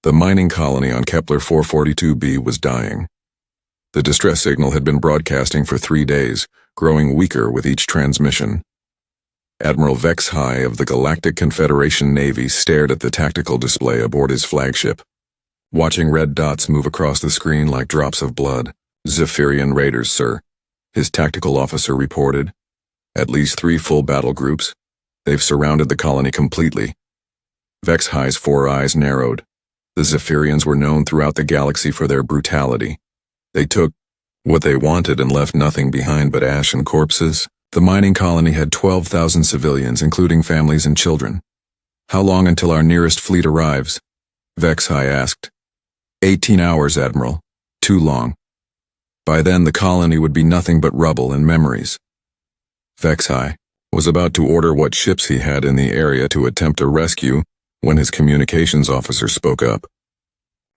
The mining colony on Kepler 442b was dying. The distress signal had been broadcasting for 3 days, growing weaker with each transmission. Admiral Vex High of the Galactic Confederation Navy stared at the tactical display aboard his flagship, watching red dots move across the screen like drops of blood. "Zephyrian raiders, sir," his tactical officer reported. "At least 3 full battle groups. They've surrounded the colony completely." Vex High's 4 eyes narrowed. The Zephyrians were known throughout the galaxy for their brutality. They took what they wanted and left nothing behind but ash and corpses. The mining colony had 12,000 civilians, including families and children. "How long until our nearest fleet arrives?" Vex High asked. 18 hours, Admiral. Too long. By then the colony would be nothing but rubble and memories. Vex High was about to order what ships he had in the area to attempt a rescue when his communications officer spoke up.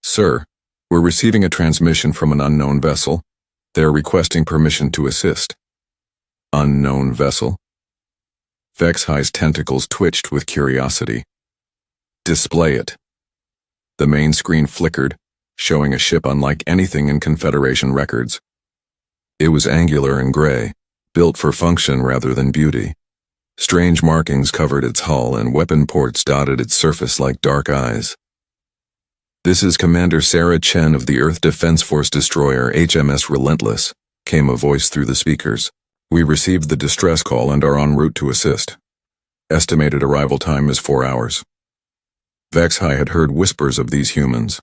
"Sir, we're receiving a transmission from an unknown vessel. They're requesting permission to assist." Unknown vessel? Vex High's tentacles twitched with curiosity. "Display it." The main screen flickered, showing a ship unlike anything in Confederation records. It was angular and gray, built for function rather than beauty. Strange markings covered its hull and weapon ports dotted its surface like dark eyes. "This is Commander Sarah Chen of the Earth Defense Force destroyer HMS Relentless," came a voice through the speakers. "We received the distress call and are en route to assist. Estimated arrival time is 4 hours." Vex High had heard whispers of these humans,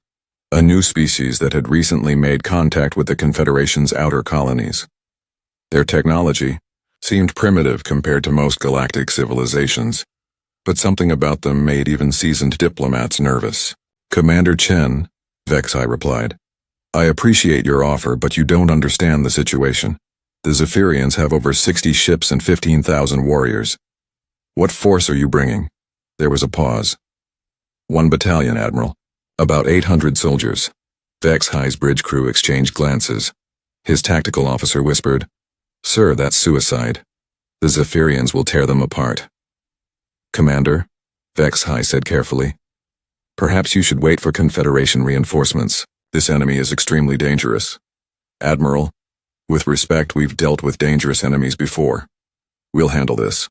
a new species that had recently made contact with the Confederation's outer colonies. Their technology seemed primitive compared to most galactic civilizations, but something about them made even seasoned diplomats nervous. "Commander Chen," Vex High replied, "I appreciate your offer, but you don't understand the situation. The Zephyrians have over 60 ships and 15,000 warriors. What force are you bringing?" There was a pause. "1 battalion, Admiral. About 800 soldiers." Vex High's bridge crew exchanged glances. His tactical officer whispered, "Sir, that's suicide. The Zephyrians will tear them apart." "Commander," Vex High said carefully, "perhaps you should wait for Confederation reinforcements. This enemy is extremely dangerous." "Admiral, with respect, we've dealt with dangerous enemies before. We'll handle this."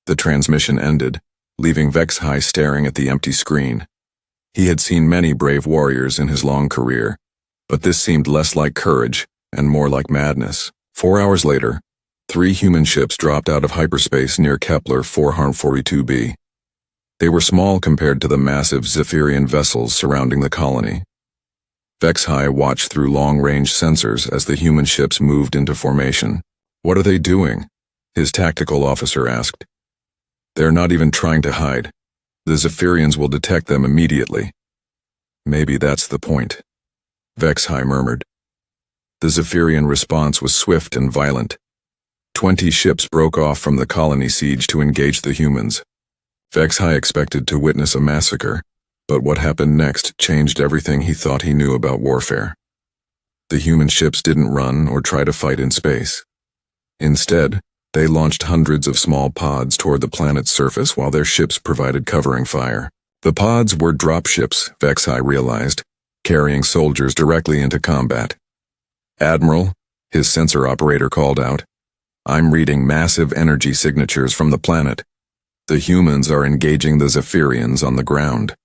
The transmission ended, leaving Vex High staring at the empty screen. He had seen many brave warriors in his long career, but this seemed less like courage and more like madness. 4 hours later, 3 human ships dropped out of hyperspace near Kepler 442b. They were small compared to the massive Zephyrian vessels surrounding the colony. Vex High watched through long-range sensors as the human ships moved into formation. "What are they doing?" his tactical officer asked. "They're not even trying to hide. The Zephyrians will detect them immediately." "Maybe that's the point," Vex High murmured. The Zephyrian response was swift and violent. 20 ships broke off from the colony siege to engage the humans. Vex High expected to witness a massacre, but what happened next changed everything he thought he knew about warfare. The human ships didn't run or try to fight in space. Instead, they launched hundreds of small pods toward the planet's surface while their ships provided covering fire. The pods were dropships, Vex High realized, carrying soldiers directly into combat. "Admiral," his sensor operator called out, "I'm reading massive energy signatures from the planet. The humans are engaging the Zephyrians on the ground."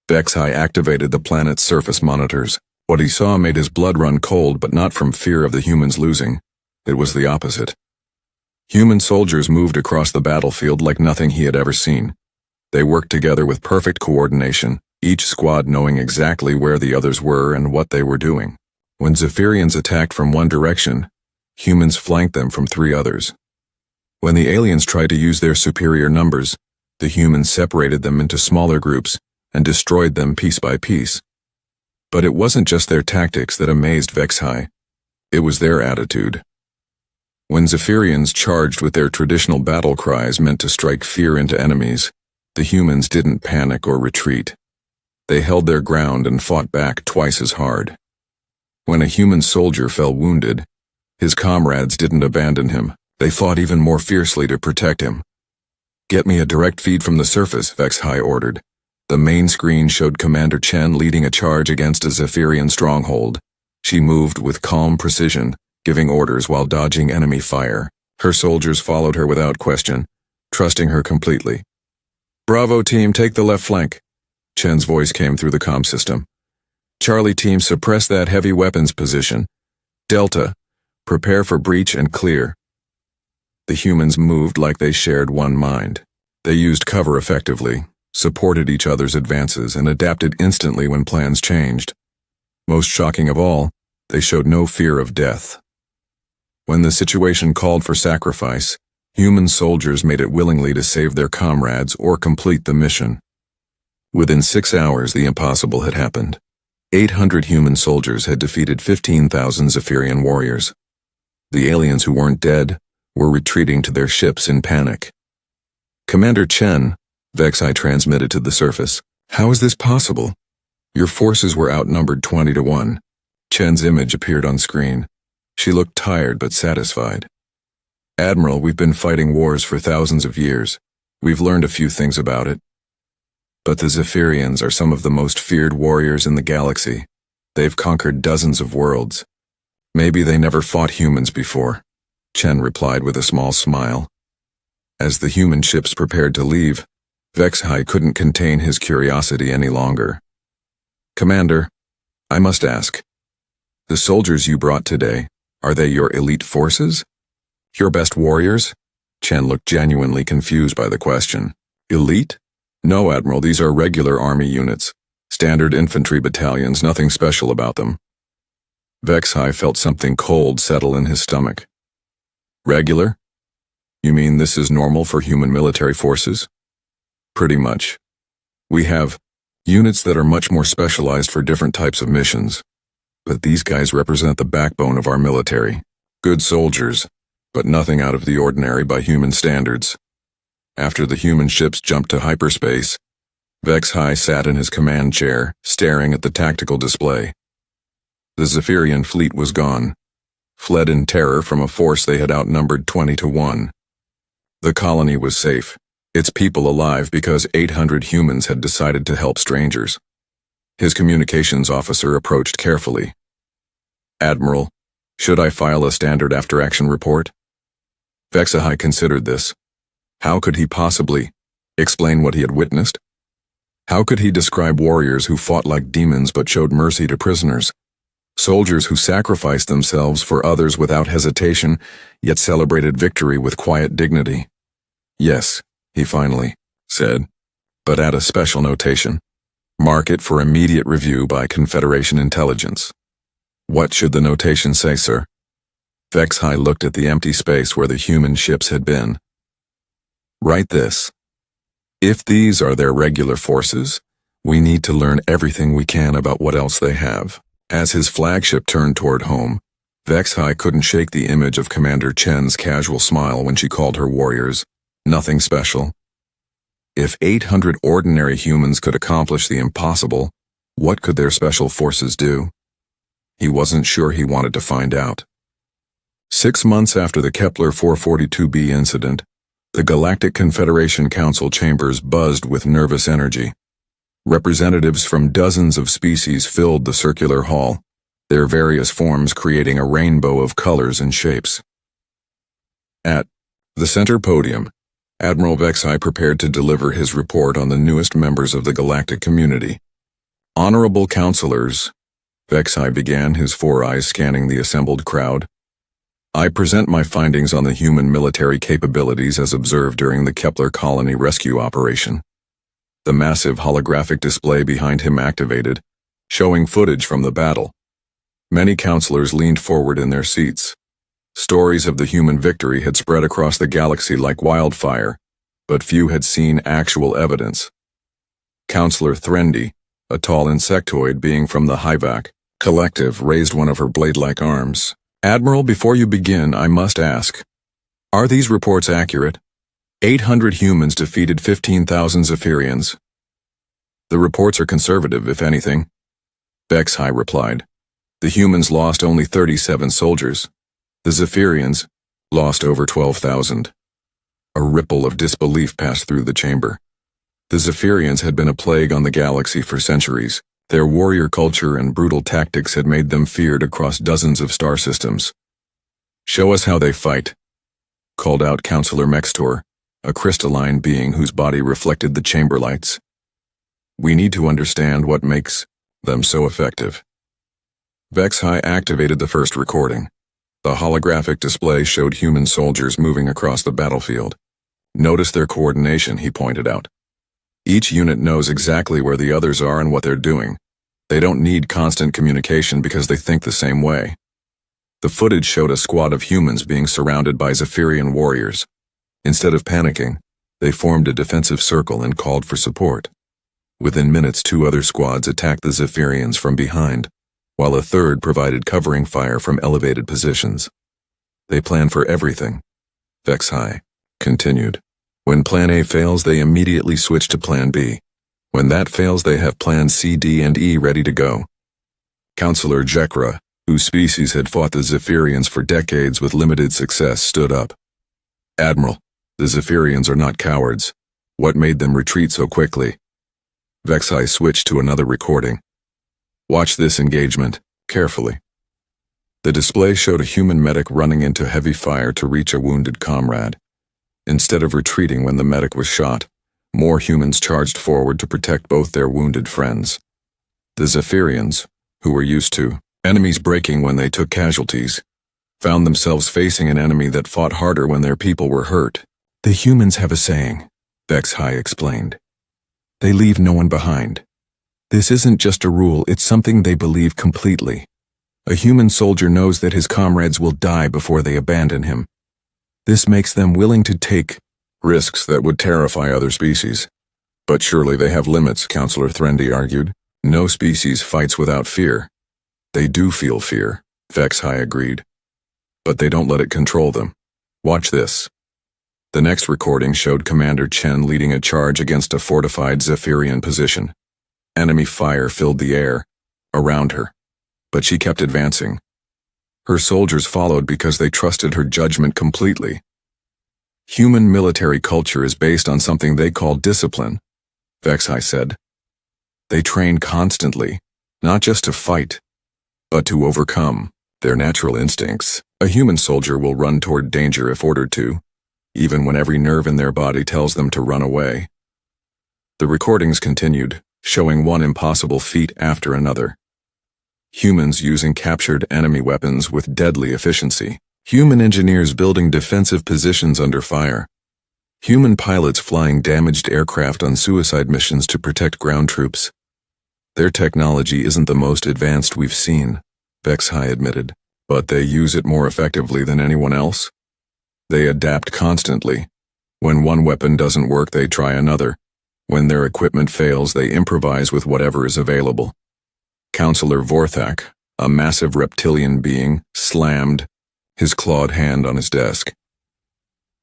Vex High activated the planet's surface monitors. What he saw made his blood run cold, but not from fear of the humans losing. It was the opposite. Human soldiers moved across the battlefield like nothing he had ever seen. They worked together with perfect coordination, each squad knowing exactly where the others were and what they were doing. When Zephyrians attacked from one direction, humans flanked them from 3 others. When the aliens tried to use their superior numbers, the humans separated them into smaller groups and destroyed them piece by piece. But it wasn't just their tactics that amazed Vex High. It was their attitude. When Zephyrians charged with their traditional battle cries meant to strike fear into enemies, the humans didn't panic or retreat. They held their ground and fought back twice as hard. When a human soldier fell wounded, his comrades didn't abandon him. They fought even more fiercely to protect him. "Get me a direct feed from the surface," Vex High ordered. The main screen showed Commander Chen leading a charge against a Zephyrian stronghold. She moved with calm precision, giving orders while dodging enemy fire. Her soldiers followed her without question, trusting her completely. "Bravo team, take the left flank." Chen's voice came through the comm system. "Charlie team, suppress that heavy weapons position. Delta, prepare for breach and clear." The humans moved like they shared one mind. They used cover effectively, supported each other's advances, and adapted instantly when plans changed. Most shocking of all, they showed no fear of death. When the situation called for sacrifice, human soldiers made it willingly to save their comrades or complete the mission. Within 6 hours, the impossible had happened. 800 human soldiers had defeated 15,000 Zephyrian warriors. The aliens who weren't dead were retreating to their ships in panic. "Commander Chen," HFY transmitted to the surface, "how is this possible? Your forces were outnumbered 20 to 1. Chen's image appeared on screen. She looked tired but satisfied. "Admiral, we've been fighting wars for thousands of years. We've learned a few things about it. But the Zephyrians are some of the most feared warriors in the galaxy. They've conquered dozens of worlds. Maybe they never fought humans before," Chen replied with a small smile. As the human ships prepared to leave, HFY couldn't contain his curiosity any longer. "Commander, I must ask, the soldiers you brought today, are they your elite forces? Your best warriors?" Chen looked genuinely confused by the question. "Elite? No, Admiral, these are regular army units. Standard infantry battalions, nothing special about them." HFY felt something cold settle in his stomach. "Regular? You mean this is normal for human military forces?" "Pretty much. We have units that are much more specialized for different types of missions. But these guys represent the backbone of our military. Good soldiers, but nothing out of the ordinary by human standards." After the human ships jumped to hyperspace, HFY sat in his command chair, staring at the tactical display. The Zephyrian fleet was gone, fled in terror from a force they had outnumbered 20 to 1. The colony was safe, its people alive because 800 humans had decided to help strangers. His communications officer approached carefully. "Admiral, should I file a standard after-action report?" HFY considered this. How could he possibly explain what he had witnessed? How could he describe warriors who fought like demons but showed mercy to prisoners? Soldiers who sacrificed themselves for others without hesitation, yet celebrated victory with quiet dignity? "Yes," he finally said, "but add a special notation. Mark it for immediate review by Confederation intelligence." "What should the notation say, sir?" HFY looked at the empty space where the human ships had been. "Write this. If these are their regular forces, we need to learn everything we can about what else they have." As his flagship turned toward home, HFY couldn't shake the image of Commander Chen's casual smile when she called her warriors nothing special. If 800 ordinary humans could accomplish the impossible, what could their special forces do? He wasn't sure he wanted to find out. 6 months after the Kepler 442b incident, the Galactic Confederation Council chambers buzzed with nervous energy. Representatives from dozens of species filled the circular hall, their various forms creating a rainbow of colors and shapes. At the center podium, Admiral HFY prepared to deliver his report on the newest members of the galactic community. "Honorable counselors," HFY began, his 4 eyes scanning the assembled crowd. "I present my findings on the human military capabilities as observed during the Kepler colony rescue operation." The massive holographic display behind him activated, showing footage from the battle. Many counselors leaned forward in their seats. Stories of the human victory had spread across the galaxy like wildfire, but few had seen actual evidence. Counselor Threndy, a tall insectoid being from the HFY Collective, raised one of her blade-like arms. "Admiral, before you begin, I must ask, are these reports accurate? 800 humans defeated 15,000 Zephyrians." "The reports are conservative, if anything," HFY replied. "The humans lost only 37 soldiers. The Zephyrians lost over 12,000. A ripple of disbelief passed through the chamber. The Zephyrians had been a plague on the galaxy for centuries. Their warrior culture and brutal tactics had made them feared across dozens of star systems. "Show us how they fight," called out Counselor Mextor, a crystalline being whose body reflected the chamber lights. "We need to understand what makes them so effective." Vex High activated the first recording. The holographic display showed human soldiers moving across the battlefield. "Notice their coordination," he pointed out. "Each unit knows exactly where the others are and what they're doing. They don't need constant communication because they think the same way." The footage showed a squad of humans being surrounded by Zephyrian warriors. Instead of panicking, they formed a defensive circle and called for support. Within minutes, 2 other squads attacked the Zephyrians from behind, while a third provided covering fire from elevated positions. "They plan for everything," Vex High continued. "When Plan A fails, they immediately switch to Plan B. When that fails, they have Plans C, D, and E ready to go." Counselor Jekra, whose species had fought the Zephyrians for decades with limited success, stood up. "Admiral, the Zephyrians are not cowards. What made them retreat so quickly?" Vex High switched to another recording. "Watch this engagement carefully." The display showed a human medic running into heavy fire to reach a wounded comrade. Instead of retreating when the medic was shot, more humans charged forward to protect both their wounded friends. The Zephyrians, who were used to enemies breaking when they took casualties, found themselves facing an enemy that fought harder when their people were hurt. "The humans have a saying," Vex High explained. "They leave no one behind. This isn't just a rule, it's something they believe completely. A human soldier knows that his comrades will die before they abandon him. This makes them willing to take risks that would terrify other species." "But surely they have limits," Counselor Threndi argued. "No species fights without fear." "They do feel fear," Vex High agreed. "But they don't let it control them. Watch this." The next recording showed Commander Chen leading a charge against a fortified Zephyrian position. Enemy fire filled the air around her, but she kept advancing. Her soldiers followed because they trusted her judgment completely. "Human military culture is based on something they call discipline," Vex High said. "They train constantly, not just to fight, but to overcome their natural instincts. A human soldier will run toward danger if ordered to, even when every nerve in their body tells them to run away." The recordings continued, showing one impossible feat after another. Humans using captured enemy weapons with deadly efficiency. Human engineers building defensive positions under fire. Human pilots flying damaged aircraft on suicide missions to protect ground troops. "Their technology isn't the most advanced we've seen," Vex High admitted, "but they use it more effectively than anyone else. They adapt constantly. When one weapon doesn't work, they try another. When their equipment fails, they improvise with whatever is available." Counselor Vorthak, a massive reptilian being, slammed his clawed hand on his desk.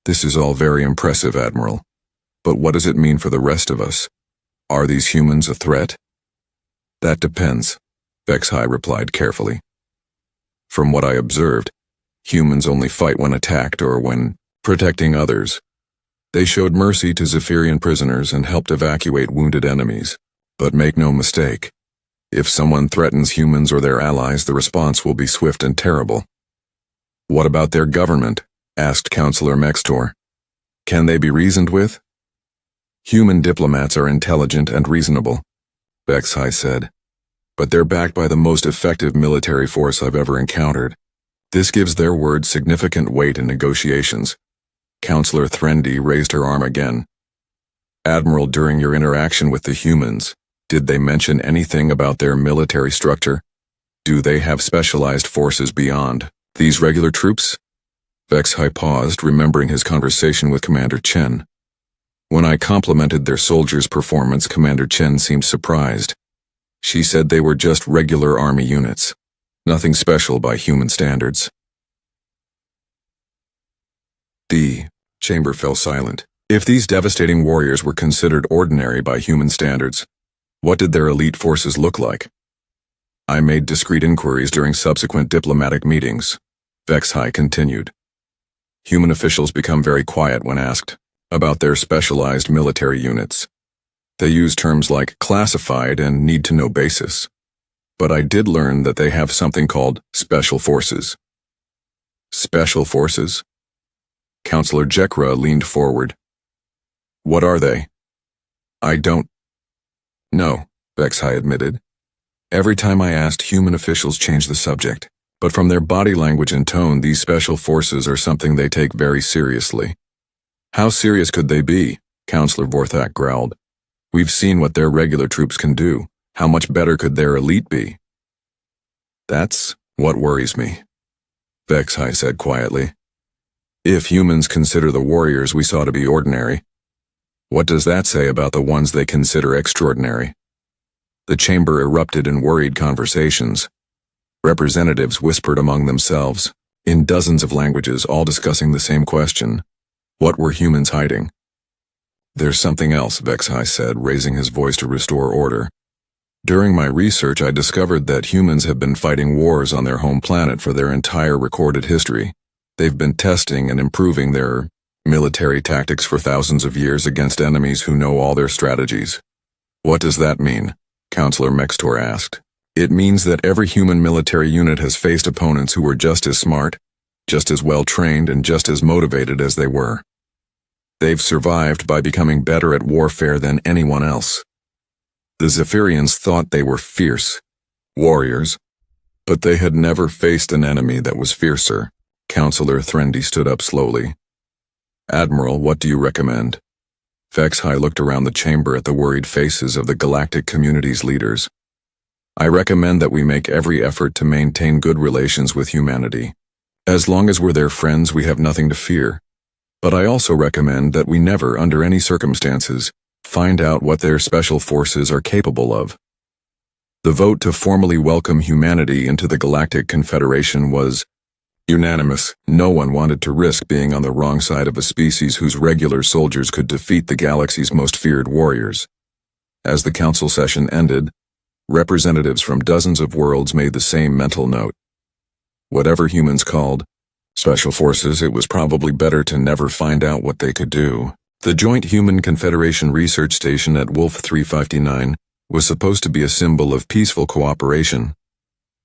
"This is all very impressive, Admiral. But what does it mean for the rest of us? Are these humans a threat?" "That depends," Vex High replied carefully. "From what I observed, humans only fight when attacked or when protecting others. They showed mercy to Zephyrian prisoners and helped evacuate wounded enemies. But make no mistake, if someone threatens humans or their allies, the response will be swift and terrible." "What about their government?" asked Counselor Mextor. "Can they be reasoned with?" "Human diplomats are intelligent and reasonable," Vex High said, "but they're backed by the most effective military force I've ever encountered. This gives their words significant weight in negotiations." Counselor Threndi raised her arm again. "Admiral, during your interaction with the humans, did they mention anything about their military structure? Do they have specialized forces beyond these regular troops?" Vex High paused, remembering his conversation with Commander Chen. When I complimented their soldiers' performance, Commander Chen seemed surprised. She said they were just regular army units. Nothing special by human standards. The chamber fell silent. If these devastating warriors were considered ordinary by human standards, what did their elite forces look like? I made discreet inquiries during subsequent diplomatic meetings. Vex High continued. Human officials become very quiet when asked about their specialized military units. They use terms like classified and need-to-know basis. But I did learn that they have something called special forces. Special forces? Counselor Jekra leaned forward. What are they? I don't know, Vexhai admitted. Every time I asked, human officials changed the subject. But from their body language and tone, these special forces are something they take very seriously. How serious could they be? Counselor Vorthak growled. We've seen what their regular troops can do. How much better could their elite be? That's what worries me, Vexhai said quietly. If humans consider the warriors we saw to be ordinary, what does that say about the ones they consider extraordinary? The chamber erupted in worried conversations. Representatives whispered among themselves, in dozens of languages, all discussing the same question. What were humans hiding? There's something else, Vexhai said, raising his voice to restore order. During my research, I discovered that humans have been fighting wars on their home planet for their entire recorded history. They've been testing and improving their military tactics for thousands of years against enemies who know all their strategies. What does that mean? Counselor Mextor asked. It means that every human military unit has faced opponents who were just as smart, just as well-trained, and just as motivated as they were. They've survived by becoming better at warfare than anyone else. The Zephyrians thought they were fierce warriors, but they had never faced an enemy that was fiercer. Counselor Threndi stood up slowly. Admiral, what do you recommend? Vexhai looked around the chamber at the worried faces of the Galactic community's leaders. I recommend that we make every effort to maintain good relations with humanity. As long as we're their friends, we have nothing to fear. But I also recommend that we never, under any circumstances, find out what their special forces are capable of. The vote to formally welcome humanity into the Galactic Confederation was unanimous. No one wanted to risk being on the wrong side of a species whose regular soldiers could defeat the galaxy's most feared warriors. As the council session ended, representatives from dozens of worlds made the same mental note. Whatever humans called special forces, it was probably better to never find out what they could do. The Joint Human Confederation Research Station at Wolf 359 was supposed to be a symbol of peaceful cooperation.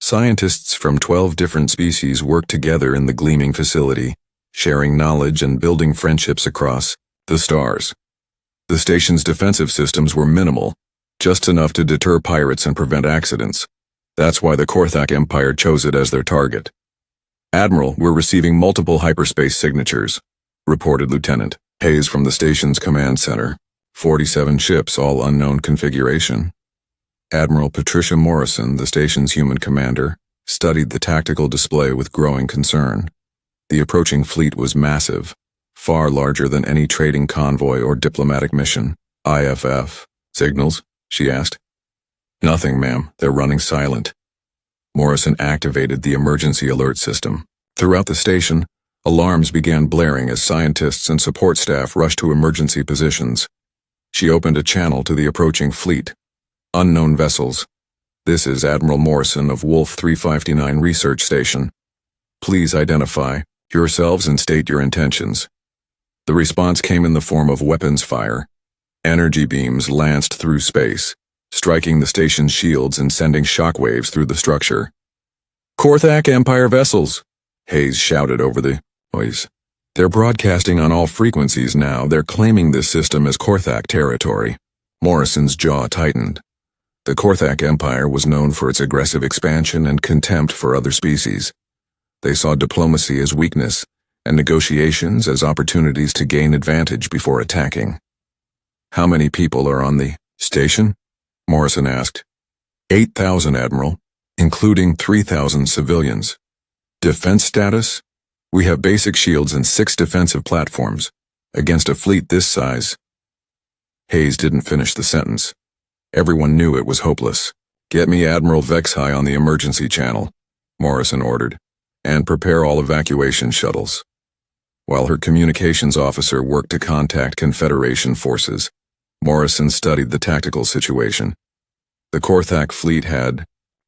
Scientists from 12 different species worked together in the gleaming facility, sharing knowledge and building friendships across the stars. The station's defensive systems were minimal, just enough to deter pirates and prevent accidents. That's why the Korthak Empire chose it as their target. Admiral, we're receiving multiple hyperspace signatures, reported Lieutenant Hayes from the station's command center. 47 ships, all unknown configuration. Admiral Patricia Morrison, the station's human commander, studied the tactical display with growing concern. The approaching fleet was massive, far larger than any trading convoy or diplomatic mission. IFF. Signals? She asked. Nothing, ma'am. They're running silent. Morrison activated the emergency alert system. Throughout the station, alarms began blaring as scientists and support staff rushed to emergency positions. She opened a channel to the approaching fleet. Unknown vessels. This is Admiral Morrison of Wolf 359 Research Station. Please identify yourselves and state your intentions. The response came in the form of weapons fire. Energy beams lanced through space, striking the station's shields and sending shockwaves through the structure. Korthak Empire vessels, Hayes shouted over the noise. They're broadcasting on all frequencies now. They're claiming this system as Korthak territory. Morrison's jaw tightened. The Korthak Empire was known for its aggressive expansion and contempt for other species. They saw diplomacy as weakness and negotiations as opportunities to gain advantage before attacking. How many people are on the station? Morrison asked. 8,000, Admiral, including 3,000 civilians. Defense status? We have basic shields and 6 defensive platforms. Against a fleet this size. Hayes didn't finish the sentence. Everyone knew it was hopeless. Get me Admiral Vexhai on the emergency channel, Morrison ordered, and prepare all evacuation shuttles. While her communications officer worked to contact Confederation forces, Morrison studied the tactical situation. The Korthak fleet had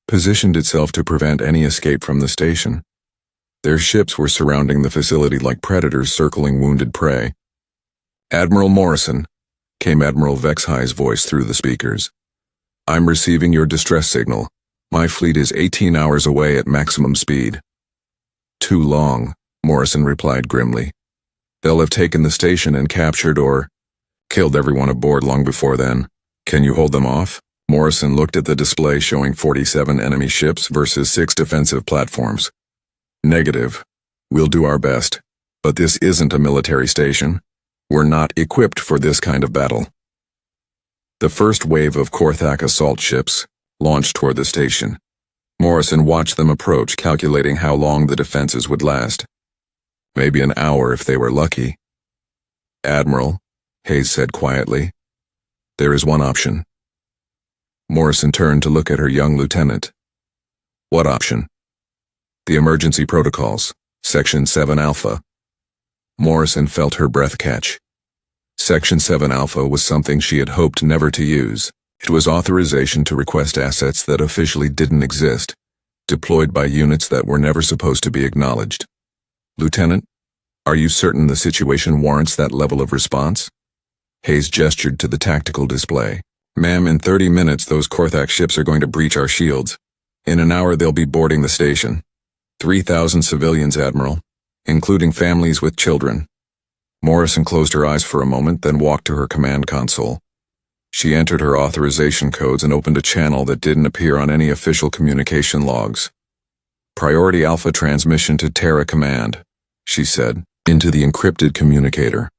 positioned itself to prevent any escape from the station. Their ships were surrounding the facility like predators circling wounded prey. Admiral Morrison, came Admiral Vex High's voice through the speakers. "I'm receiving your distress signal. My fleet is 18 hours away at maximum speed." "Too long," Morrison replied grimly. "They'll have taken the station and captured or killed everyone aboard long before then. Can you hold them off?" Morrison looked at the display showing 47 enemy ships versus 6 defensive platforms. "Negative. We'll do our best. But this isn't a military station. We're not equipped for this kind of battle." The first wave of Korthak assault ships launched toward the station. Morrison watched them approach, calculating how long the defenses would last. Maybe an hour if they were lucky. "Admiral," Hayes said quietly, "there is one option." Morrison turned to look at her young lieutenant. "What option?" "The emergency protocols, Section 7 Alpha." Morrison felt her breath catch. Section 7 Alpha was something she had hoped never to use. It was authorization to request assets that officially didn't exist, deployed by units that were never supposed to be acknowledged. "Lieutenant, are you certain the situation warrants that level of response?" Hayes gestured to the tactical display. "Ma'am, in 30 minutes those Korthak ships are going to breach our shields. In an hour they'll be boarding the station. 3,000 civilians, Admiral, including families with children." Morrison closed her eyes for a moment, then walked to her command console. She entered her authorization codes and opened a channel that didn't appear on any official communication logs. "Priority Alpha transmission to Terra Command," she said, into the encrypted communicator.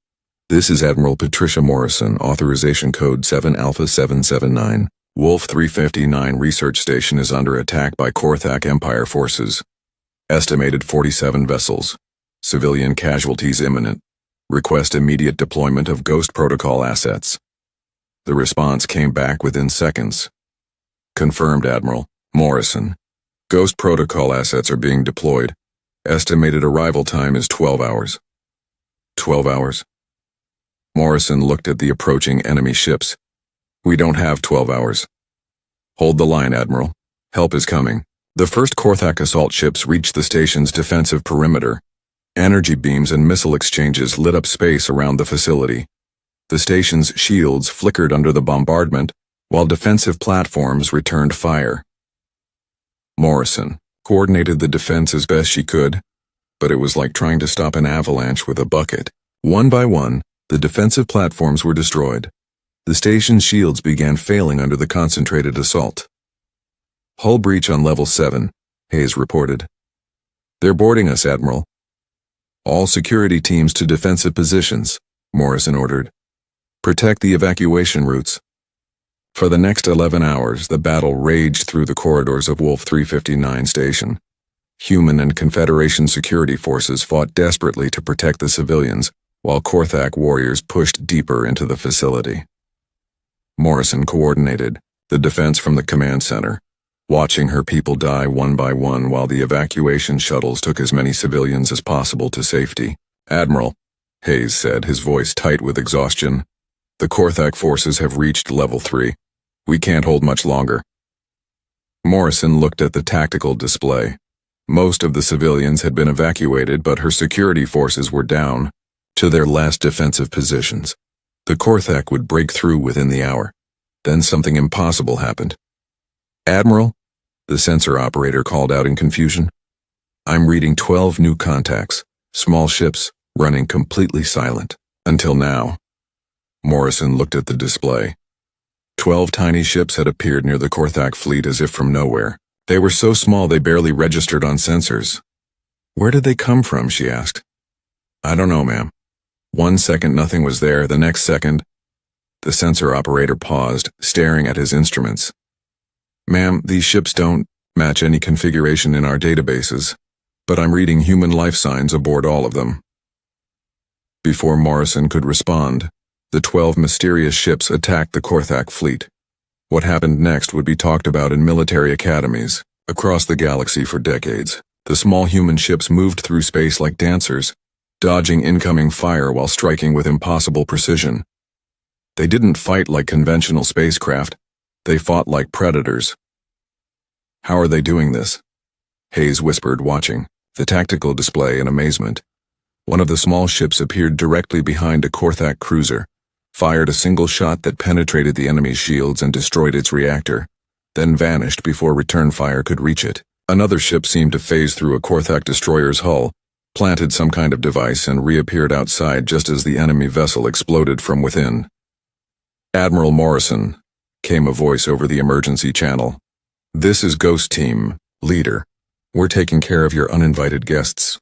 "This is Admiral Patricia Morrison, authorization code 7 Alpha 779. Wolf 359 research station is under attack by Korthak Empire forces. Estimated 47 vessels. Civilian casualties imminent. Request immediate deployment of Ghost Protocol assets." The response came back within seconds. "Confirmed, Admiral. Morrison. Ghost Protocol assets are being deployed. Estimated arrival time is 12 hours. 12 hours? Morrison looked at the approaching enemy ships. "We don't have 12 hours. Hold the line, Admiral. Help is coming." The first Korthak assault ships reached the station's defensive perimeter. Energy beams and missile exchanges lit up space around the facility. The station's shields flickered under the bombardment, while defensive platforms returned fire. Morrison coordinated the defense as best she could, but it was like trying to stop an avalanche with a bucket. One by one, the defensive platforms were destroyed. The station's shields began failing under the concentrated assault. "Hull breach on level 7, Hayes reported. "They're boarding us, Admiral." "All security teams to defensive positions," Morrison ordered. "Protect the evacuation routes." For the next 11 hours, the battle raged through the corridors of Wolf 359 station. Human and Confederation security forces fought desperately to protect the civilians, while Korthak warriors pushed deeper into the facility. Morrison coordinated the defense from the command center, watching her people die one by one while the evacuation shuttles took as many civilians as possible to safety. "Admiral," Hayes said, his voice tight with exhaustion, "the Korthak forces have reached level 3. We can't hold much longer." Morrison looked at the tactical display. Most of the civilians had been evacuated, but her security forces were down to their last defensive positions. The Korthak would break through within the hour. Then something impossible happened. "Admiral," the sensor operator called out in confusion. "I'm reading 12 new contacts, small ships, running completely silent. Until now." Morrison looked at the display. 12 tiny ships had appeared near the Korthak fleet as if from nowhere. They were so small they barely registered on sensors. "Where did they come from?" she asked. "I don't know, ma'am. One second nothing was there, the next second—" The sensor operator paused, staring at his instruments. "Ma'am, these ships don't match any configuration in our databases, but I'm reading human life signs aboard all of them." Before Morrison could respond, the 12 mysterious ships attacked the Korthak fleet. What happened next would be talked about in military academies across the galaxy for decades. The small human ships moved through space like dancers, dodging incoming fire while striking with impossible precision. They didn't fight like conventional spacecraft. They fought like predators. "How are they doing this?" Hayes whispered, watching the tactical display in amazement. One of the small ships appeared directly behind a Korthak cruiser, fired a single shot that penetrated the enemy's shields and destroyed its reactor, then vanished before return fire could reach it. Another ship seemed to phase through a Korthak destroyer's hull, planted some kind of device, and reappeared outside just as the enemy vessel exploded from within. "Admiral Morrison," came a voice over the emergency channel. "This is Ghost Team, Leader. We're taking care of your uninvited guests."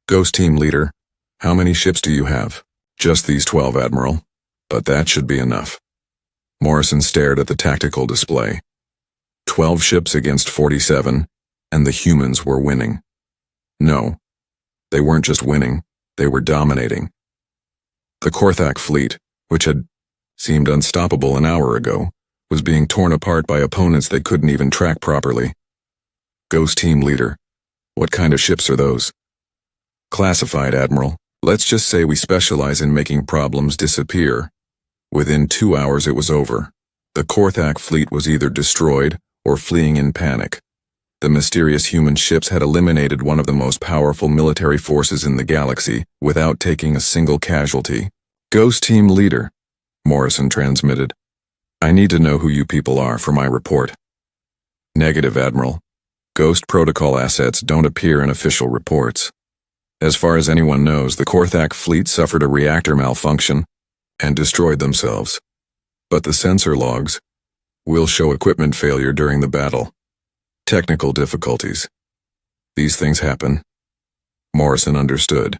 "Ghost Team Leader, how many ships do you have?" "Just these 12, Admiral. But that should be enough." Morrison stared at the tactical display. 12 ships against 47, and the humans were winning. No, they weren't just winning, they were dominating. The Korthak fleet, which had seemed unstoppable an hour ago, was being torn apart by opponents they couldn't even track properly. "Ghost Team Leader, what kind of ships are those?" "Classified, Admiral. Let's just say we specialize in making problems disappear." Within 2 hours it was over. The Korthak fleet was either destroyed or fleeing in panic. The mysterious human ships had eliminated one of the most powerful military forces in the galaxy without taking a single casualty. "Ghost Team Leader," Morrison transmitted. "I need to know who you people are for my report." "Negative, Admiral. Ghost protocol assets don't appear in official reports. As far as anyone knows, the Korthak fleet suffered a reactor malfunction and destroyed themselves. But the sensor logs will show equipment failure during the battle. Technical difficulties. These things happen." Morrison understood.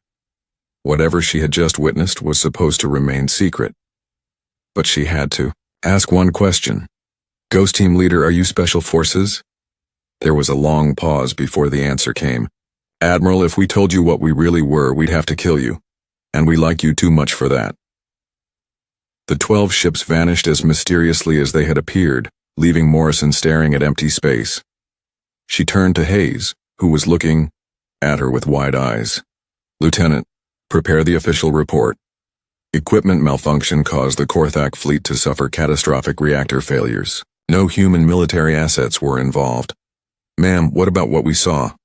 Whatever she had just witnessed was supposed to remain secret. But she had to ask one question. "Ghost Team Leader, are you Special Forces?" There was a long pause before the answer came. "Admiral, if we told you what we really were, we'd have to kill you. And we like you too much for that." The 12 ships vanished as mysteriously as they had appeared, leaving Morrison staring at empty space. She turned to Hayes, who was looking at her with wide eyes. "Lieutenant, prepare the official report. Equipment malfunction caused the Korthak fleet to suffer catastrophic reactor failures. No human military assets were involved." "Ma'am, what about what we saw?"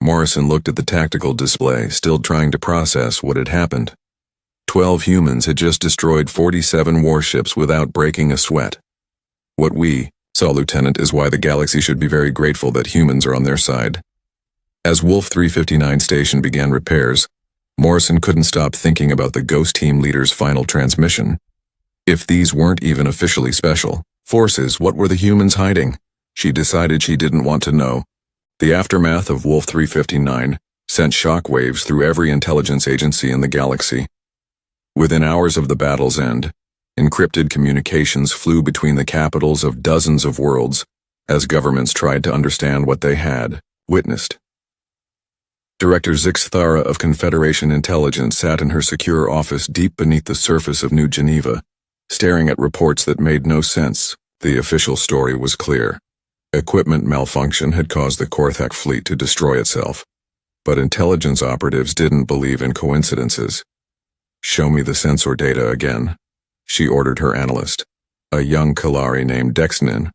Morrison looked at the tactical display, still trying to process what had happened. 12 humans had just destroyed 47 warships without breaking a sweat. "What we saw, Lieutenant, is why the galaxy should be very grateful that humans are on their side." As Wolf 359 station began repairs, Morrison couldn't stop thinking about the Ghost Team Leader's final transmission. If these weren't even officially special forces, what were the humans hiding? She decided she didn't want to know. The aftermath of Wolf 359 sent shockwaves through every intelligence agency in the galaxy. Within hours of the battle's end, encrypted communications flew between the capitals of dozens of worlds as governments tried to understand what they had witnessed. Director Zix Thara of Confederation Intelligence sat in her secure office deep beneath the surface of New Geneva, staring at reports that made no sense. The official story was clear. Equipment malfunction had caused the Korthak fleet to destroy itself. But intelligence operatives didn't believe in coincidences. "Show me the sensor data again," she ordered her analyst, a young Kalari named Dexnin.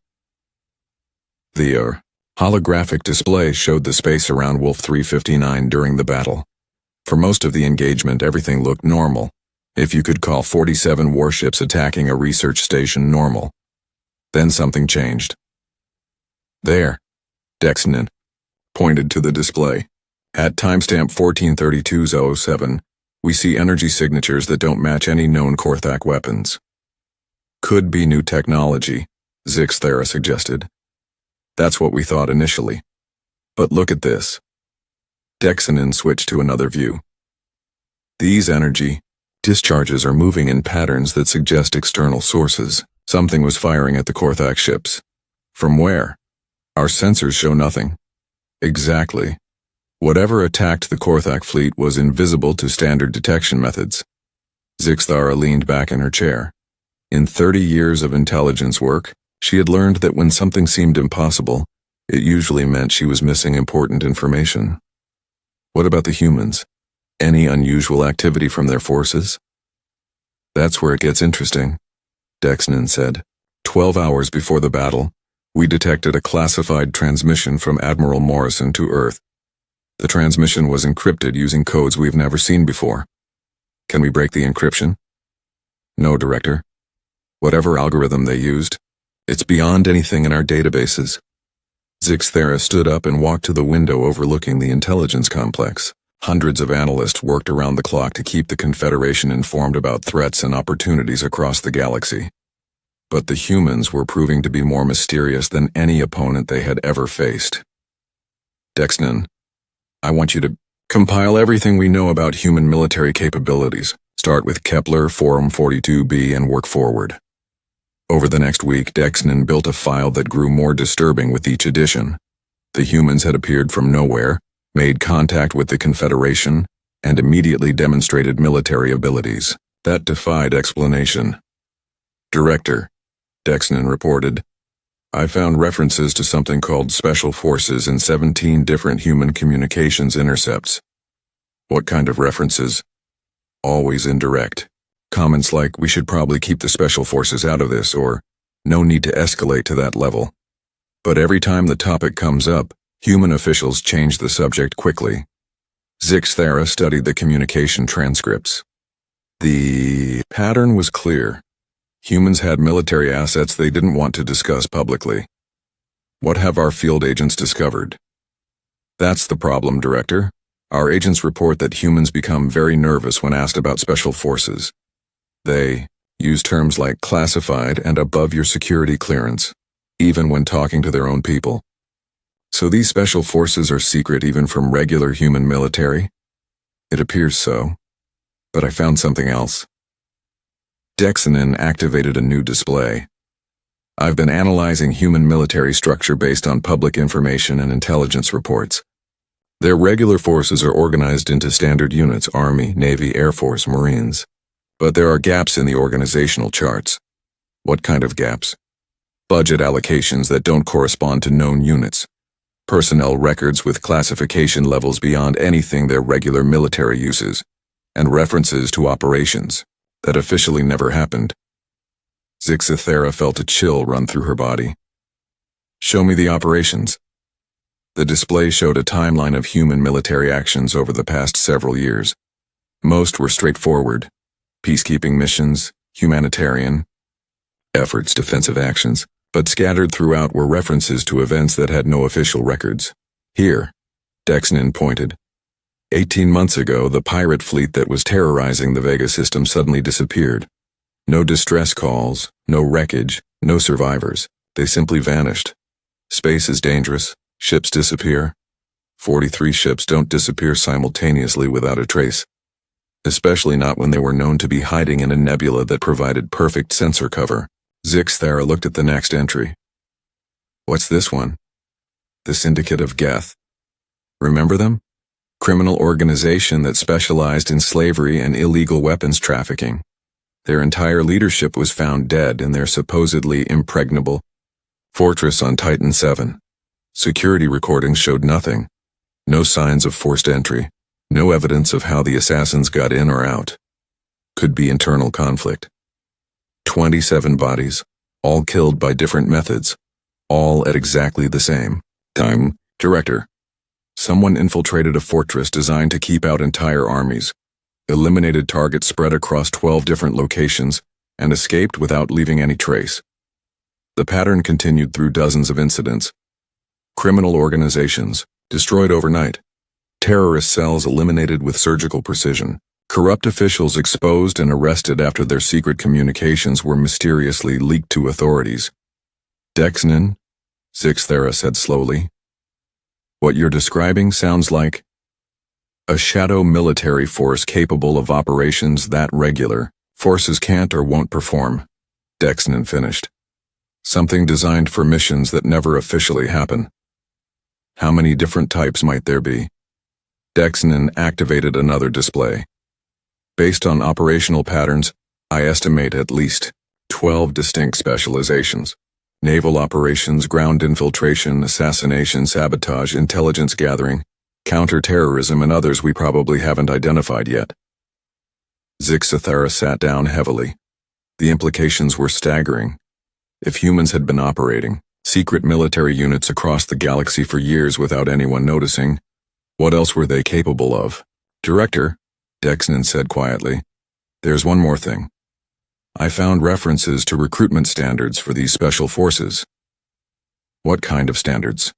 The holographic display showed the space around Wolf 359 during the battle. For most of the engagement, everything looked normal, if you could call 47 warships attacking a research station normal. Then something changed. "There," Dexnin pointed to the display. "At timestamp 1432-07, we see energy signatures that don't match any known Korthak weapons." "Could be new technology," Zix Thara suggested. "That's what we thought initially. But look at this." Dexnin switched to another view. "These energy discharges are moving in patterns that suggest external sources. Something was firing at the Korthak ships. From where? Our sensors show nothing." "Exactly. Whatever attacked the Korthak fleet was invisible to standard detection methods." Zix Thara leaned back in her chair. In 30 years of intelligence work, she had learned that when something seemed impossible, it usually meant she was missing important information. "What about the humans? Any unusual activity from their forces?" "That's where it gets interesting," Dexnin said. 12 hours before the battle, we detected a classified transmission from Admiral Morrison to Earth. The transmission was encrypted using codes we've never seen before. "Can we break the encryption?" No, Director. Whatever algorithm they used, it's beyond anything in our databases. Zixthera stood up and walked to the window overlooking the intelligence complex. Hundreds of analysts worked around the clock to keep the Confederation informed about threats and opportunities across the galaxy. But the humans were proving to be more mysterious than any opponent they had ever faced. Dexnan, I want you to compile everything we know about human military capabilities. Start with Kepler Forum 42b and work forward. Over the next week, Dexnan built a file that grew more disturbing with each edition. The humans had appeared from nowhere, made contact with the Confederation, and immediately demonstrated military abilities that defied explanation. Director, Dexnan reported, I found references to something called Special Forces in 17 different human communications intercepts. What kind of references? Always indirect. Comments like, we should probably keep the Special Forces out of this, or no need to escalate to that level. But every time the topic comes up, human officials change the subject quickly. Zixthera studied the communication transcripts. The pattern was clear. Humans had military assets they didn't want to discuss publicly. What have our field agents discovered? That's the problem, Director. Our agents report that humans become very nervous when asked about Special Forces. They use terms like classified and above your security clearance, even when talking to their own people. So these Special Forces are secret even from regular human military? It appears so. But I found something else. Dexnan activated a new display. I've been analyzing human military structure based on public information and intelligence reports. Their regular forces are organized into standard units: Army, Navy, Air Force, Marines. But there are gaps in the organizational charts. What kind of gaps? Budget allocations that don't correspond to known units. Personnel records with classification levels beyond anything their regular military uses. And references to operations that officially never happened. Zixthera felt a chill run through her body. Show me the operations. The display showed a timeline of human military actions over the past several years. Most were straightforward. Peacekeeping missions, humanitarian efforts, defensive actions, but scattered throughout were references to events that had no official records. Here, Dexnan pointed. 18 months ago, the pirate fleet that was terrorizing the Vega system suddenly disappeared. No distress calls, no wreckage, no survivors. They simply vanished. Space is dangerous. Ships disappear. 43 ships don't disappear simultaneously without a trace. Especially not when they were known to be hiding in a nebula that provided perfect sensor cover. Zixthera looked at the next entry. What's this one? The Syndicate of Geth. Remember them? Criminal organization that specialized in slavery and illegal weapons trafficking. Their entire leadership was found dead in their supposedly impregnable fortress on Titan 7. Security recordings showed nothing. No signs of forced entry. No evidence of how the assassins got in or out. Could be internal conflict. 27 bodies, all killed by different methods, all at exactly the same time. Director, someone infiltrated a fortress designed to keep out entire armies, eliminated targets spread across 12 different locations, and escaped without leaving any trace. The pattern continued through dozens of incidents. Criminal organizations, destroyed overnight. Terrorist cells eliminated with surgical precision. Corrupt officials exposed and arrested after their secret communications were mysteriously leaked to authorities. Dexnan, Zixthera said slowly. What you're describing sounds like a shadow military force capable of operations that regular forces can't or won't perform. Dexnan finished. Something designed for missions that never officially happen. How many different types might there be? Dexnan activated another display. Based on operational patterns, I estimate at least 12 distinct specializations. Naval operations, ground infiltration, assassination, sabotage, intelligence gathering, counter-terrorism, and others we probably haven't identified yet. Zixthera sat down heavily. The implications were staggering. If humans had been operating secret military units across the galaxy for years without anyone noticing, what else were they capable of? Director, Dexnan said quietly, there's one more thing. I found references to recruitment standards for these special forces. What kind of standards?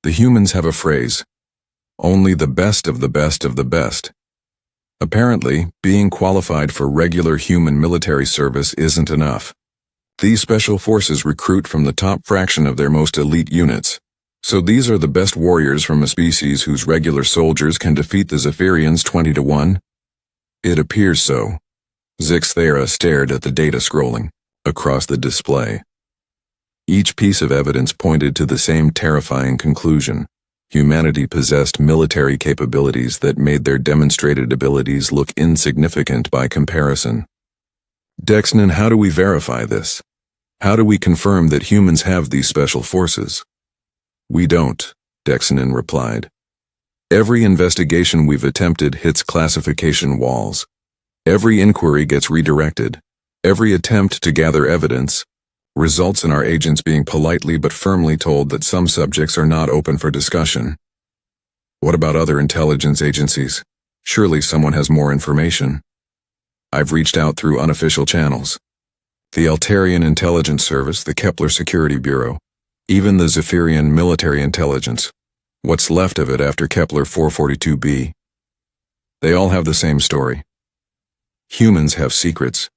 The humans have a phrase, only the best of the best of the best. Apparently, being qualified for regular human military service isn't enough. These special forces recruit from the top fraction of their most elite units. So these are the best warriors from a species whose regular soldiers can defeat the Zephyrians 20-1? It appears so. Zixthera stared at the data scrolling across the display. Each piece of evidence pointed to the same terrifying conclusion. Humanity possessed military capabilities that made their demonstrated abilities look insignificant by comparison. Dexnan, how do we verify this? How do we confirm that humans have these special forces? We don't, Dexnan replied. Every investigation we've attempted hits classification walls. Every inquiry gets redirected. Every attempt to gather evidence results in our agents being politely but firmly told that some subjects are not open for discussion. What about other intelligence agencies? Surely someone has more information. I've reached out through unofficial channels. The Altarian Intelligence Service, the Kepler Security Bureau, even the Zephyrian Military Intelligence. What's left of it after Kepler 442b? They all have the same story. Humans have secrets.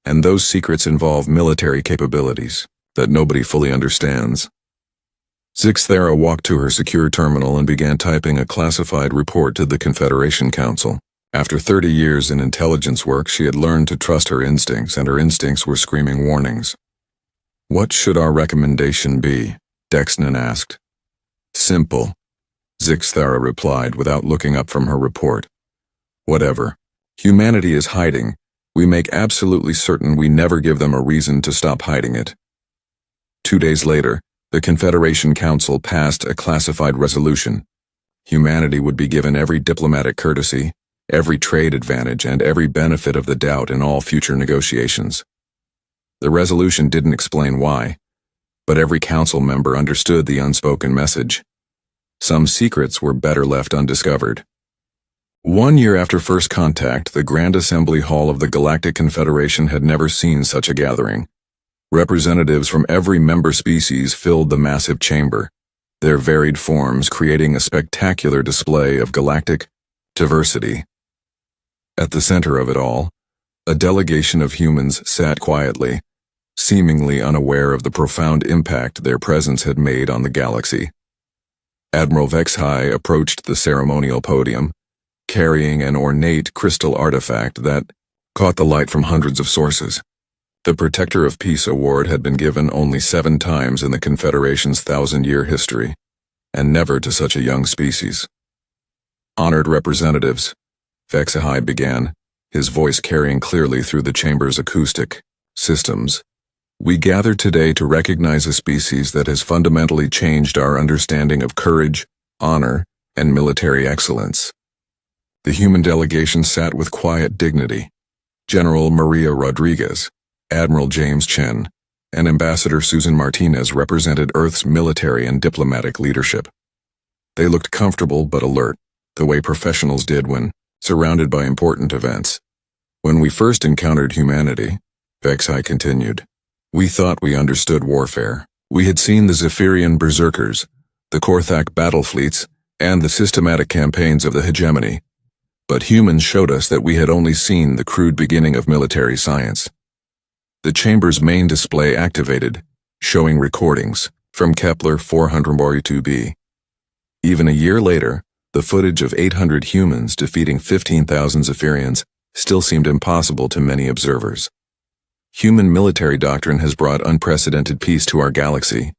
And those secrets involve military capabilities that nobody fully understands. Zixthera walked to her secure terminal and began typing a classified report to the Confederation Council. After 30 years in intelligence work, she had learned to trust her instincts, and her instincts were screaming warnings. What should our recommendation be? Dexnan asked. Simple, Zixthera replied without looking up from her report. Whatever. Humanity is hiding. We make absolutely certain we never give them a reason to stop hiding it. 2 days later, the Confederation Council passed a classified resolution. Humanity would be given every diplomatic courtesy, every trade advantage, and every benefit of the doubt in all future negotiations. The resolution didn't explain why, but every council member understood the unspoken message. Some secrets were better left undiscovered. 1 year after first contact, the Grand Assembly Hall of the Galactic Confederation had never seen such a gathering. Representatives from every member species filled the massive chamber, their varied forms creating a spectacular display of galactic diversity. At the center of it all, a delegation of humans sat quietly, seemingly unaware of the profound impact their presence had made on the galaxy. Admiral Vex-High approached the ceremonial podium, carrying an ornate crystal artifact that caught the light from hundreds of sources. The Protector of Peace award had been given only 7 times in the Confederation's 1,000-year history, and never to such a young species. Honored representatives, Vex-High began, his voice carrying clearly through the chamber's acoustic systems. We gather today to recognize a species that has fundamentally changed our understanding of courage, honor, and military excellence. The human delegation sat with quiet dignity. General Maria Rodriguez, Admiral James Chen, and Ambassador Susan Martinez represented Earth's military and diplomatic leadership. They looked comfortable but alert, the way professionals did when surrounded by important events. When we first encountered humanity, Vex-High continued, we thought we understood warfare. We had seen the Zephyrian berserkers, the Korthak battle fleets, and the systematic campaigns of the hegemony. But humans showed us that we had only seen the crude beginning of military science. The chamber's main display activated, showing recordings from Kepler 442b. Even a year later, the footage of 800 humans defeating 15,000 Zephyrians still seemed impossible to many observers. Human military doctrine has brought unprecedented peace to our galaxy,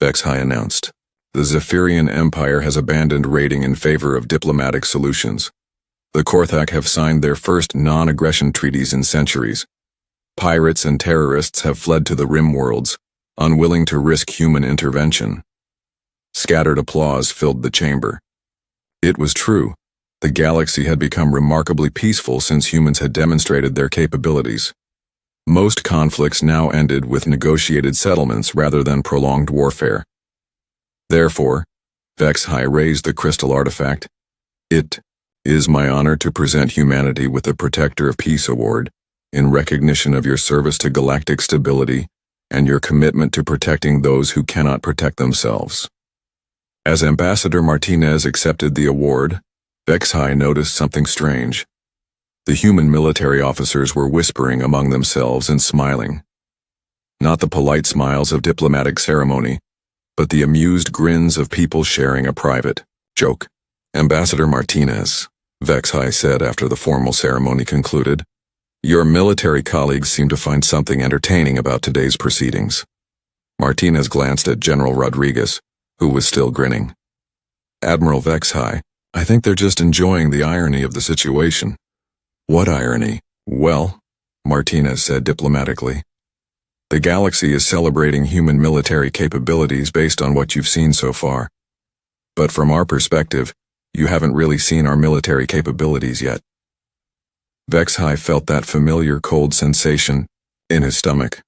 Vex-High announced. The Zephyrian Empire has abandoned raiding in favor of diplomatic solutions. The Korthak have signed their first non-aggression treaties in centuries. Pirates and terrorists have fled to the rim worlds, unwilling to risk human intervention. Scattered applause filled the chamber. It was true. The galaxy had become remarkably peaceful since humans had demonstrated their capabilities. Most conflicts now ended with negotiated settlements rather than prolonged warfare. Therefore, Vex-High raised the crystal artifact. It is my honor to present humanity with the Protector of Peace Award, in recognition of your service to galactic stability and your commitment to protecting those who cannot protect themselves. As Ambassador Martinez accepted the award, Vexhai noticed something strange. The human military officers were whispering among themselves and smiling. Not the polite smiles of diplomatic ceremony, but the amused grins of people sharing a private joke. Ambassador Martinez, Vexhai said after the formal ceremony concluded, your military colleagues seem to find something entertaining about today's proceedings. Martinez glanced at General Rodriguez, who was still grinning. Admiral Vexhai, I think they're just enjoying the irony of the situation. What irony? Well, Martinez said diplomatically. The galaxy is celebrating human military capabilities based on what you've seen so far. But from our perspective, you haven't really seen our military capabilities yet. Vexhai felt that familiar cold sensation in his stomach.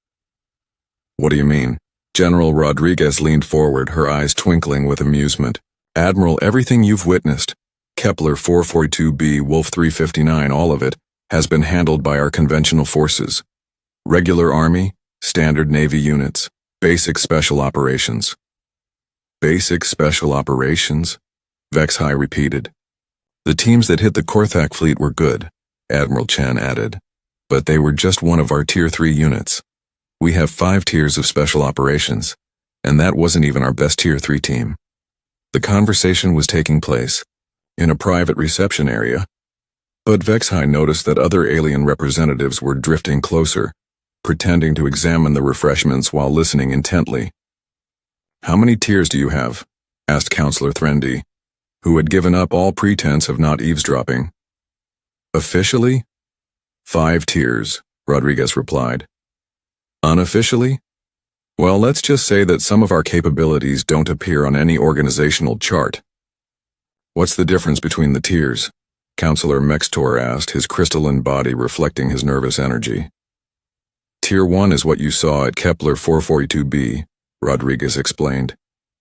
What do you mean? General Rodriguez leaned forward, her eyes twinkling with amusement. Admiral, everything you've witnessed, Kepler 442b, Wolf 359, all of it, has been handled by our conventional forces. Regular Army, standard Navy units, basic special operations. Basic special operations? Vexhai repeated. The teams that hit the Korthak fleet were good, Admiral Chen added, but they were just one of our Tier 3 units. We have 5 tiers of special operations, and that wasn't even our best Tier 3 team. The conversation was taking place in a private reception area, but Vexhai noticed that other alien representatives were drifting closer, pretending to examine the refreshments while listening intently. How many tiers do you have? Asked Counselor Threndi, who had given up all pretense of not eavesdropping. Officially? 5 tiers, Rodriguez replied. Unofficially? Well, let's just say that some of our capabilities don't appear on any organizational chart. What's the difference between the tiers? Counselor Mextor asked, his crystalline body reflecting his nervous energy. Tier 1 is what you saw at Kepler 442b, Rodriguez explained.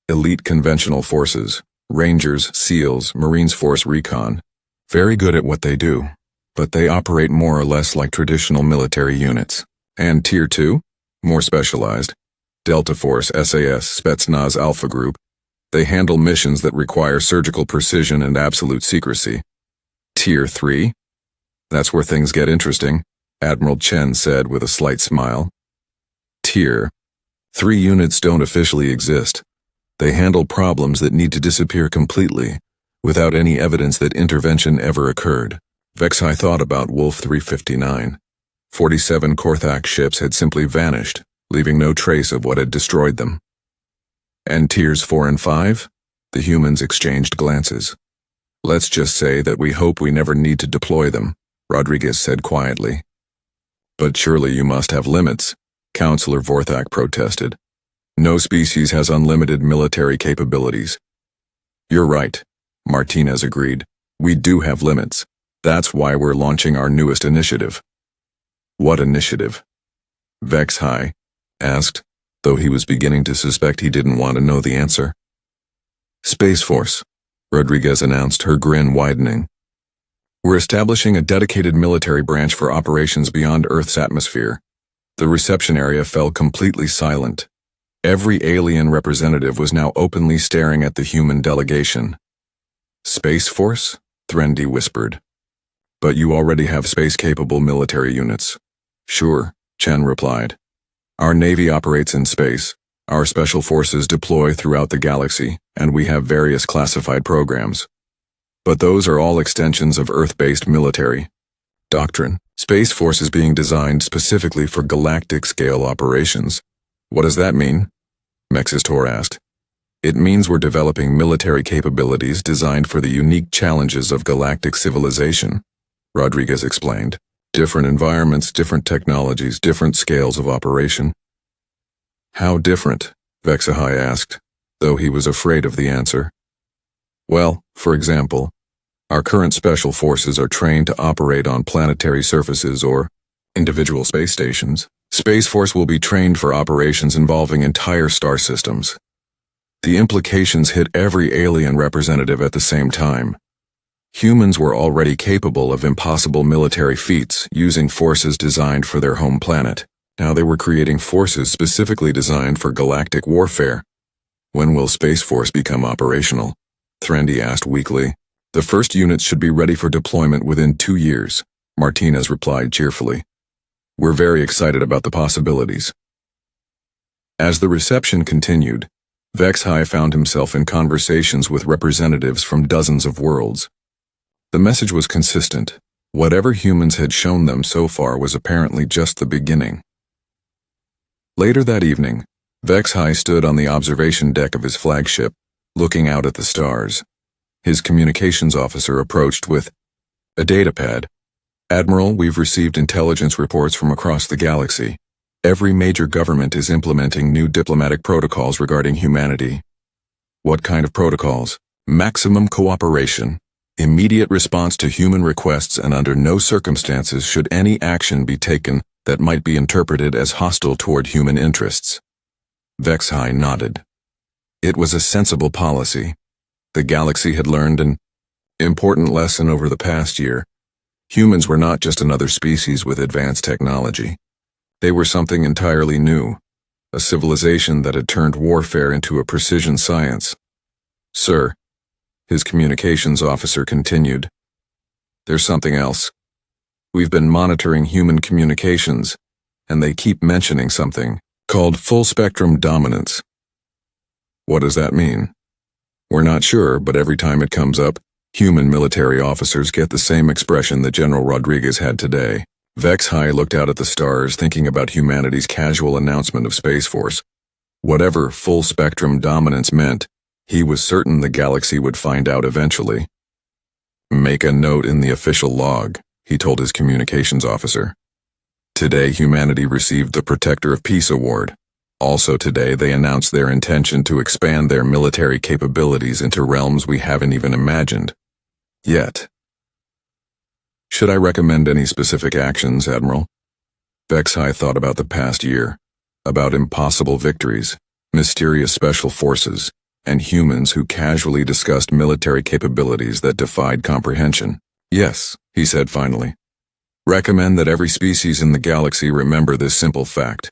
Elite conventional forces, Rangers, SEALs, Marines Force Recon. Very good at what they do, but they operate more or less like traditional military units. And Tier 2? More specialized. Delta Force, SAS, Spetsnaz Alpha Group. They handle missions that require surgical precision and absolute secrecy. Tier 3? That's where things get interesting, Admiral Chen said with a slight smile. Tier 3 units don't officially exist. They handle problems that need to disappear completely, without any evidence that intervention ever occurred. Vexhai thought about Wolf 359. 47 Korthak ships had simply vanished, leaving no trace of what had destroyed them. And Tiers 4 and 5? The humans exchanged glances. Let's just say that we hope we never need to deploy them, Rodriguez said quietly. But surely you must have limits, Counselor Vorthak protested. No species has unlimited military capabilities. You're right, Martinez agreed. We do have limits. That's why we're launching our newest initiative. What initiative? Vexhai asked, though he was beginning to suspect he didn't want to know the answer. Space Force, Rodriguez announced, her grin widening. We're establishing a dedicated military branch for operations beyond Earth's atmosphere. The reception area fell completely silent. Every alien representative was now openly staring at the human delegation. Space Force? Threndi whispered. But you already have space-capable military units. Sure, Chen replied. Our Navy operates in space, our special forces deploy throughout the galaxy, and we have various classified programs. But those are all extensions of Earth-based military doctrine. Space Force is being designed specifically for galactic-scale operations. What does that mean? Mexistor asked. It means we're developing military capabilities designed for the unique challenges of galactic civilization, Rodriguez explained. Different environments, different technologies, different scales of operation. How different? Vexhai asked, though he was afraid of the answer. Well, for example, our current special forces are trained to operate on planetary surfaces or individual space stations. Space Force will be trained for operations involving entire star systems. The implications hit every alien representative at the same time. Humans were already capable of impossible military feats using forces designed for their home planet. Now they were creating forces specifically designed for galactic warfare. When will Space Force become operational? Threndy asked weakly. The first units should be ready for deployment within 2 years, Martinez replied cheerfully. We're very excited about the possibilities. As the reception continued, Vex-High found himself in conversations with representatives from dozens of worlds. The message was consistent. Whatever humans had shown them so far was apparently just the beginning. Later that evening, Vex-High stood on the observation deck of his flagship, looking out at the stars. His communications officer approached with a datapad. Admiral, we've received intelligence reports from across the galaxy. Every major government is implementing new diplomatic protocols regarding humanity. What kind of protocols? Maximum cooperation, immediate response to human requests, and under no circumstances should any action be taken that might be interpreted as hostile toward human interests. Vex-High nodded. It was a sensible policy. The galaxy had learned an important lesson over the past year. Humans were not just another species with advanced technology. They were something entirely new, a civilization that had turned warfare into a precision science. Sir, his communications officer continued, there's something else. We've been monitoring human communications, and they keep mentioning something called full-spectrum dominance. What does that mean? We're not sure, but every time it comes up, human military officers get the same expression that General Rodriguez had today. Vex-High looked out at the stars, thinking about humanity's casual announcement of Space Force. Whatever full-spectrum dominance meant, he was certain the galaxy would find out eventually. Make a note in the official log, he told his communications officer. Today, humanity received the Protector of Peace Award. Also today, they announced their intention to expand their military capabilities into realms we haven't even imagined yet. Should I recommend any specific actions, Admiral? Vex-High thought about the past year, about impossible victories, mysterious special forces, and humans who casually discussed military capabilities that defied comprehension. Yes, he said finally. Recommend that every species in the galaxy remember this simple fact.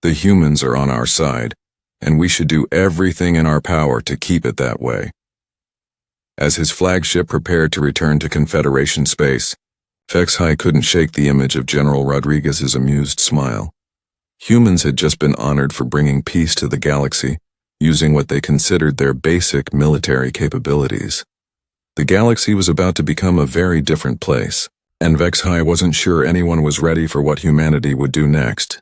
The humans are on our side, and we should do everything in our power to keep it that way. As his flagship prepared to return to Confederation space, Vex-High couldn't shake the image of General Rodriguez's amused smile. Humans had just been honored for bringing peace to the galaxy, using what they considered their basic military capabilities. The galaxy was about to become a very different place, and Vex-High wasn't sure anyone was ready for what humanity would do next.